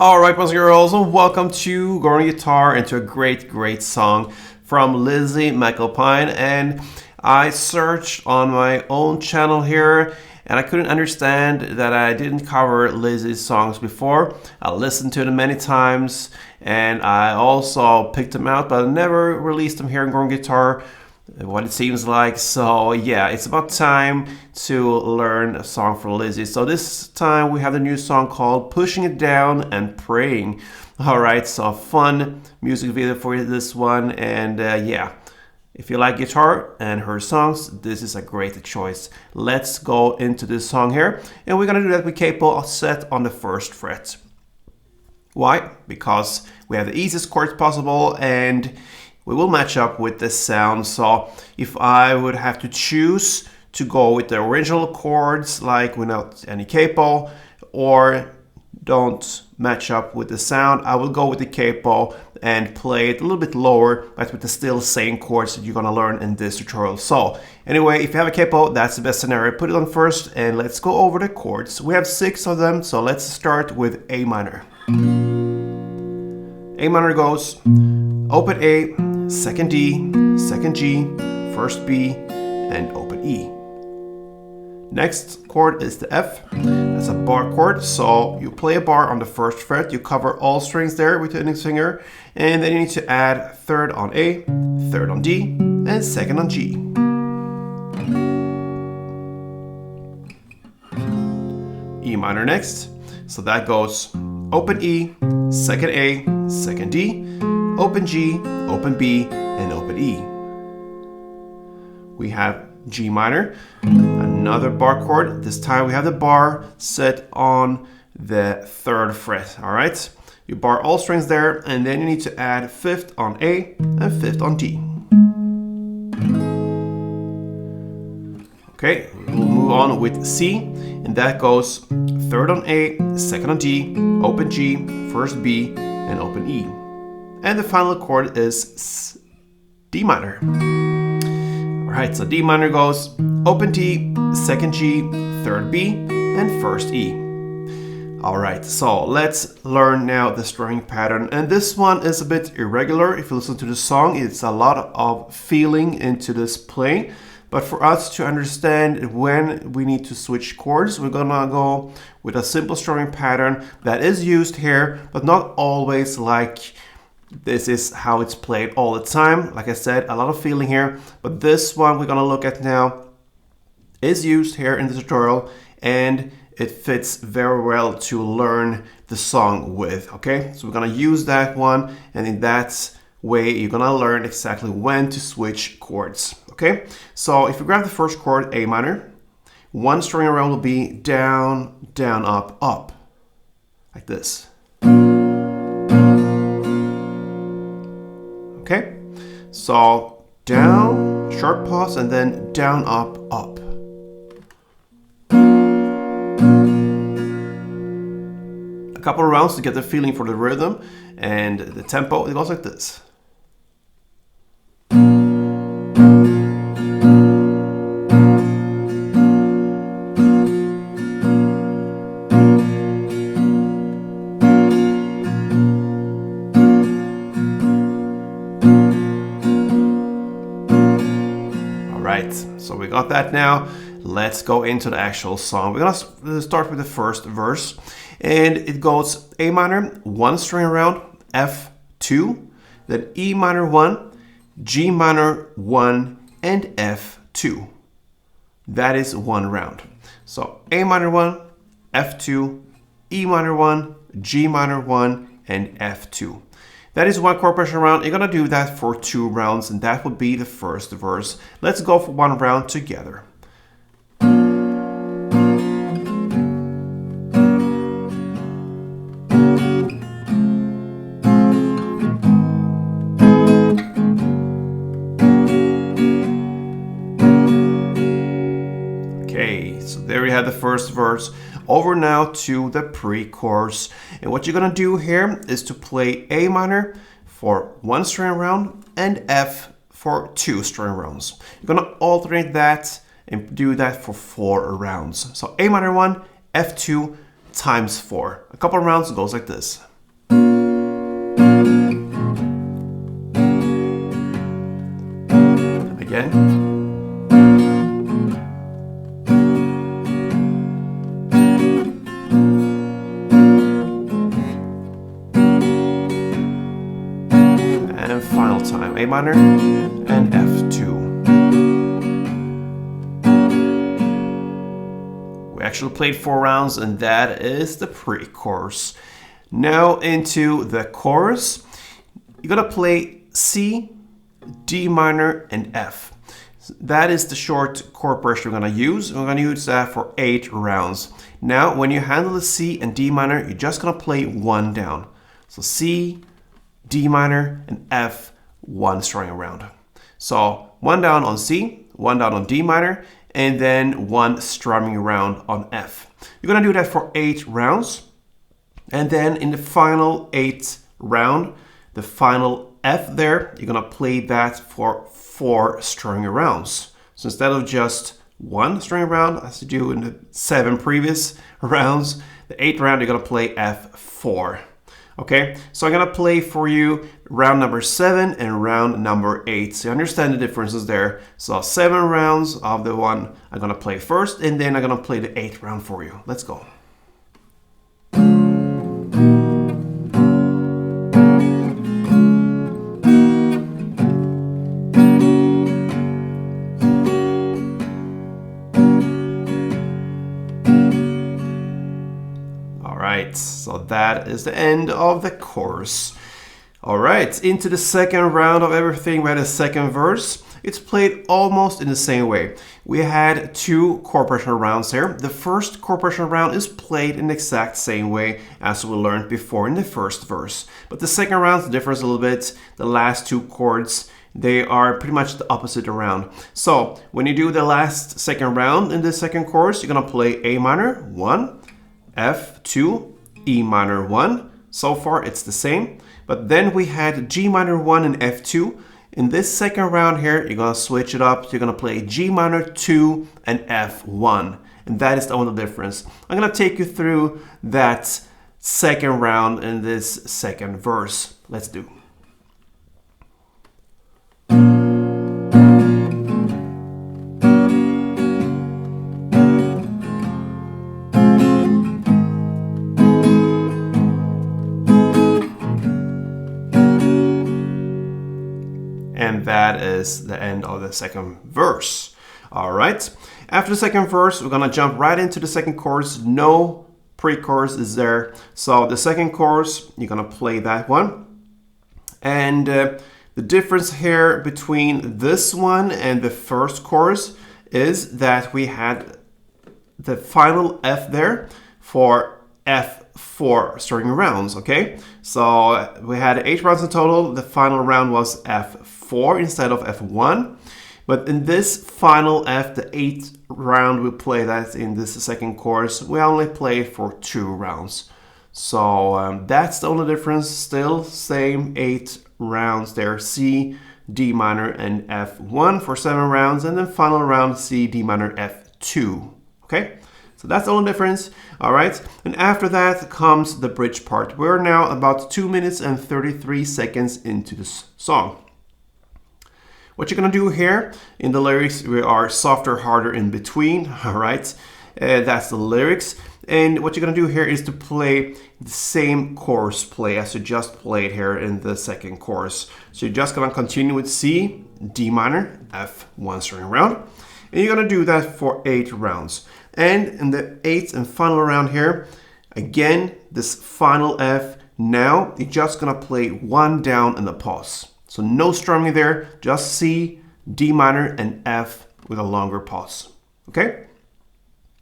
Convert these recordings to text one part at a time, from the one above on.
Alright, boys and girls, welcome to Going Guitar and to a great song from Lizzy, McAlpine. And I searched on my own channel here and I couldn't understand that I didn't cover Lizzy's songs before. I listened to them many times and I also picked them out, but I never released them here in Going Guitar, what it seems like. So yeah, it's about time to learn a song for Lizzy. So this time we have the new song called Pushing It Down and Praying. Alright, so a fun music video for this one, and yeah, if you like guitar and her songs, this is a great choice. Let's go into this song here, and we're gonna do that with capo set on the 1st fret. Why? Because we have the easiest chords possible and we will match up with the sound. So if I would have to choose to go with the original chords, like without any capo, or don't match up with the sound, I will go with the capo and play it a little bit lower, but with the still same chords that you're gonna learn in this tutorial. So anyway, if you have a capo, that's the best scenario. Put it on first and let's go over the chords. We have 6 of them, so let's start with A minor. A minor goes open A, 2nd D, 2nd G, 1st B, and open E. Next chord is the F. That's a bar chord, so you play a bar on the 1st fret, you cover all strings there with the index finger, and then you need to add 3rd on A, 3rd on D, and 2nd on G. E minor next, so that goes open E, 2nd A, 2nd D, open G, open B, and open E. We have G minor, another bar chord. This time we have the bar set on the 3rd fret. All right, you bar all strings there, and then you need to add 5th on A and 5th on D. Okay, we'll move on with C, and that goes 3rd on A, 2nd on D, open G, 1st B, and open E. And the final chord is D minor. Alright, so D minor goes open D, 2nd G, 3rd B, and 1st E. Alright, so let's learn now the strumming pattern. And this one is a bit irregular. If you listen to the song, it's a lot of feeling into this playing. But for us to understand when we need to switch chords, we're gonna go with a simple strumming pattern that is used here, but not always like this is how it's played all the time. Like I said, a lot of feeling here, but this one we're gonna look at now is used here in the tutorial, and it fits very well to learn the song with. Okay, so we're gonna use that one, and in that way you're gonna learn exactly when to switch chords. Okay, so if you grab the 1st chord, A minor, 1 string around will be down, down, up, up, like this. Okay, so down, short pause, and then down, up, up. A couple of rounds to get the feeling for the rhythm and the tempo. It goes like this. So we got that now. Let's go into the actual song. We're gonna start with the 1st verse, and it goes A minor, 1 string around, F2, then E minor 1, G minor 1, and F2. That is 1 round. So A minor 1, F2, E minor 1, G minor 1, and F2. That is 1 chord progression round. You're gonna do that for 2 rounds, and that would be the 1st verse. Let's go for 1 round together. Okay, so there we have the 1st verse. Over now to the pre-chorus, and what you're gonna do here is to play A minor for 1 string round and F for 2 string rounds. You're gonna alternate that and do that for 4 rounds. So A minor 1, F2 times 4. A couple of rounds goes like this. again. And final time, A minor and F2. We actually played 4 rounds, and that is the pre-chorus. Now into the chorus. You're gonna play C, D minor, and F. That is the short chord progression we're gonna use. We're gonna use that for 8 rounds. Now, when you handle the C and D minor, you're just gonna play 1 down. So C, D minor, and F, 1 strumming around. So 1 down on C, 1 down on D minor, and then 1 strumming around on F. You're gonna do that for 8 rounds. And then in the final 8th round, the final F there, you're gonna play that for 4 strumming rounds. So instead of just 1 strumming round, as you do in the 7 previous rounds, the 8th round, you're gonna play F4. Okay, so I'm gonna play for you round number 7 and round number 8. So you understand the differences there. So 7 rounds of the one I'm gonna play first, and then I'm gonna play the 8th round for you. Let's go. So that is the end of the chorus. All right, into the second round of everything. We had a second verse. It's played almost in the same way. We had 2 chord progression rounds here. The first chord progression round is played in the exact same way as we learned before in the first verse. But the second round differs a little bit. The last 2 chords, they are pretty much the opposite around. So when you do the last second round in the second chorus, you're gonna play A minor, 1, F2, E minor 1. So far it's the same. But then we had G minor 1 and F2. In this second round here, you're gonna switch it up. You're gonna play G minor 2 and F1. And that is the only difference. I'm gonna take you through that second round in this second verse. Let's do. And that is the end of the second verse. All right. After the second verse, we're going to jump right into the second chorus. No pre-chorus is there. So the second chorus, you're going to play that one. And the difference here between this one and the first chorus is that we had the final F there for F4 strumming rounds, okay? So we had 8 rounds in total. The final round was F4 instead of F1. But in this final F, the 8th round, we play that in this second chorus. We only play for 2 rounds. So that's the only difference. Still same 8 rounds there. C, D minor, and F1 for 7 rounds. And then final round, C, D minor, F2. Okay? So that's the only difference. All right. And after that comes the bridge part. We're now about 2 minutes and 33 seconds into this song. What you're going to do here in the lyrics, we are softer, harder in between. All right. That's the lyrics. And what you're going to do here is to play the same chorus play as you just played here in the second chorus. So you're just going to continue with C, D minor, F1 string round. And you're going to do that for 8 rounds. And in the 8th and final round here, again, this final F, now you're just going to play 1 down in the pause. So no strumming there, just C, D minor, and F with a longer pause. Okay?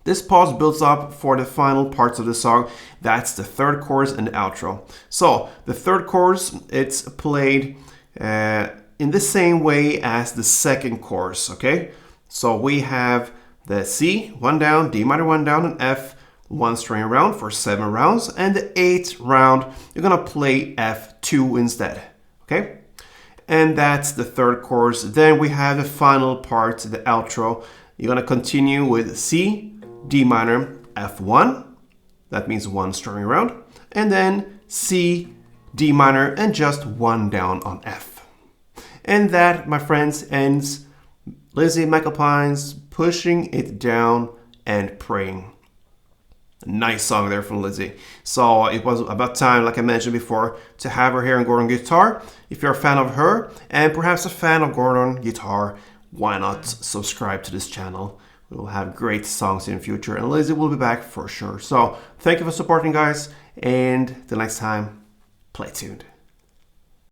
This pause builds up for the final parts of the song. That's the third chorus and the outro. So the third chorus, it's played in the same way as the second chorus. Okay? So we have the C, 1 down, D minor 1 down, and F, 1 string around for 7 rounds. And the 8th round, you're going to play F2 instead. Okay? And that's the third chorus. Then we have the final part, the outro. You're going to continue with C, D minor, F1. That means 1 string around. And then C, D minor, and just 1 down on F. And that, my friends, ends Lizzy McAlpine's Pushing It Down and Praying. Nice song there from Lizzy. So it was about time, like I mentioned before, to have her here on Gordon Guitar. If you're a fan of her and perhaps a fan of Gordon Guitar, why not subscribe to this channel? We will have great songs in the future, and Lizzy will be back for sure. So thank you for supporting, guys, and till next time, play tuned.